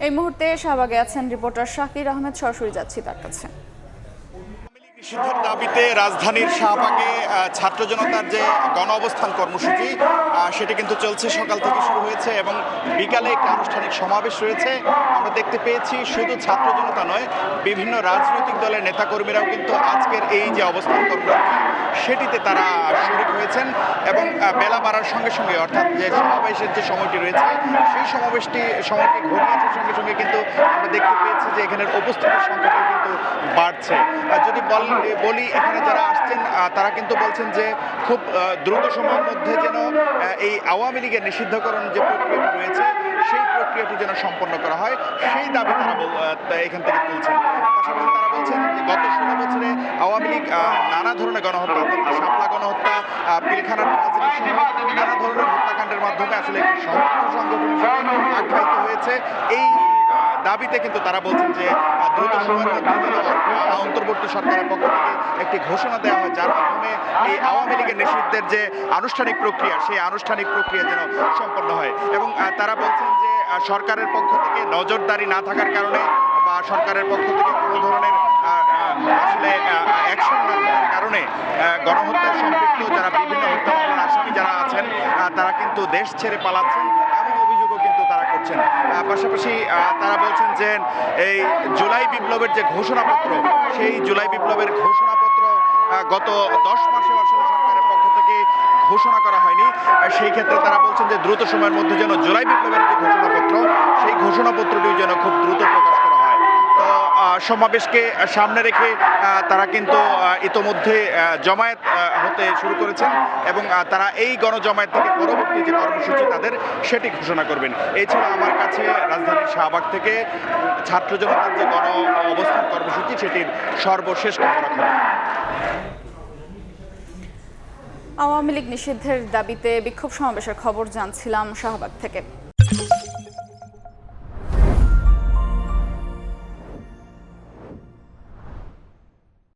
এই মুহূর্তে শাহবাগে আছেন রিপোর্টার শাকির আহমেদ, সরাসরি যাচ্ছি তার কাছে। নিষিদ্ধের দাবিতে রাজধানীর শাহবাগে ছাত্র জনতার যে গণ অবস্থান কর্মসূচি সেটি কিন্তু চলছে, সকাল থেকে শুরু হয়েছে এবং বিকালে একটি আনুষ্ঠানিক সমাবেশ রয়েছে। আমরা দেখতে পেয়েছি শুধু ছাত্র জনতা নয়, বিভিন্ন রাজনৈতিক দলের নেতাকর্মীরাও কিন্তু আজকের এই যে অবস্থান কর্মসূচি সেটিতে তারা শরিক হয়েছেন এবং বেলা বাড়ার সঙ্গে সঙ্গে, অর্থাৎ যে সমাবেশের যে সময়টি রয়েছে সেই সময়টি ঘনিয়ে আসার সঙ্গে সঙ্গে কিন্তু আমরা দেখতে পেয়েছি যে এখানের উপস্থিতির সংখ্যাটা কিন্তু বাড়ছে। যদি বলি এখানে যারা আসছেন তারা কিন্তু বলছেন যে খুব দ্রুত সময়ের মধ্যে যেন এই আওয়ামী লীগের নিষিদ্ধকরণ যে প্রক্রিয়াটি রয়েছে সেই প্রক্রিয়াটি যেন সম্পন্ন করা হয়, সেই দাবি তারা এখান থেকে তুলছেন। পাশাপাশি তারা বলছেন যে গত 16 বছরে আওয়ামী লীগ নানা ধরনের গণহত্যা, শাপলা গণহত্যা, পিলখানা ট্রাজেডি সহ নানা ধরনের হত্যাকাণ্ডের মাধ্যমে আসলে একটি সন্ত্রাসী সংগঠন হিসেবে আখ্যায়িত হয়েছে। এই দাবিতে কিন্তু তারা বলছেন যে দ্রুত সময়ের মধ্যে অন্তর্বর্তী সরকারের পক্ষ থেকে একটি ঘোষণা দেওয়া হয়, যার মাধ্যমে এই আওয়ামী লীগের নিষিদ্ধের যে আনুষ্ঠানিক প্রক্রিয়া সেই আনুষ্ঠানিক প্রক্রিয়া যেন সম্পন্ন হয়। এবং তারা বলছেন যে সরকারের পক্ষ থেকে নজরদারি না থাকার কারণে বা সরকারের পক্ষ থেকে কোনো ধরনের আসলে অ্যাকশন না থাকার কারণে গণহত্যার সম্পৃক্ত যারা বিভিন্ন হত্যা মামলার আসামি যারা আছেন তারা কিন্তু দেশ ছেড়ে পালাচ্ছেন, এমন অভিযোগও কিন্তু তারা করছেন। পাশাপাশি তারা বলছেন যে এই জুলাই বিপ্লবের যে ঘোষণাপত্র, সেই জুলাই বিপ্লবের ঘোষণাপত্র গত 10 মাসে আসলে সরকারের পক্ষ থেকে ঘোষণা করা হয়নি। সেই ক্ষেত্রে তারা বলছেন যে দ্রুত সময়ের মধ্যে যেন জুলাই বিপ্লবের যে ঘোষণাপত্র সেই ঘোষণাপত্রটি যেন খুব দ্রুত প্রকাশ করা হয়। তো সমাবেশকে সামনে রেখে তারা কিন্তু ইতোমধ্যে জমায়েত হতে শুরু করেছেন এবং তারা এই গণজমায়েত থেকে পরবর্তী যে কর্মসূচি তাদের সেটি ঘোষণা করবেন। এই ছিল আমার কাছে রাজধানীর শাহবাগ থেকে ছাত্র জনতার যে গণ অবস্থান কর্মসূচি সেটির সর্বশেষ খবর। আওয়ামী লীগ নিষিদ্ধের দাবিতে বিক্ষোভ সমাবেশের খবর জানছিলাম শাহবাগ থেকে।